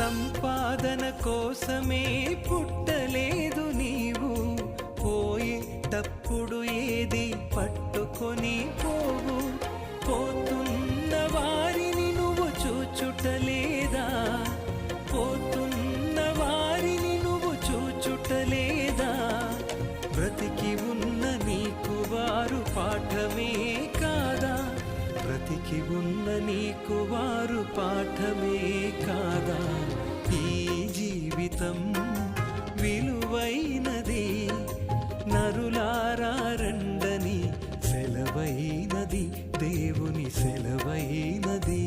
సంపాదన కోసమే పుట్టలేదు నీవు, పోయేటప్పుడు ఏది పట్టుకొని పోవు. పోతున్న వారిని నువ్వు చూచుటలేదా, పోతున్న వారిని నువ్వు చూచుటలేదా. బ్రతికి ఉన్న నీకు వారు పాఠమే కాదా, బ్రతికి ఉన్న నీకు వారు పాఠమే కాదా. ఈ జీవితం విలువైనది, నరులారా రండని సెలవైనది, దేవుని సెలవైనది.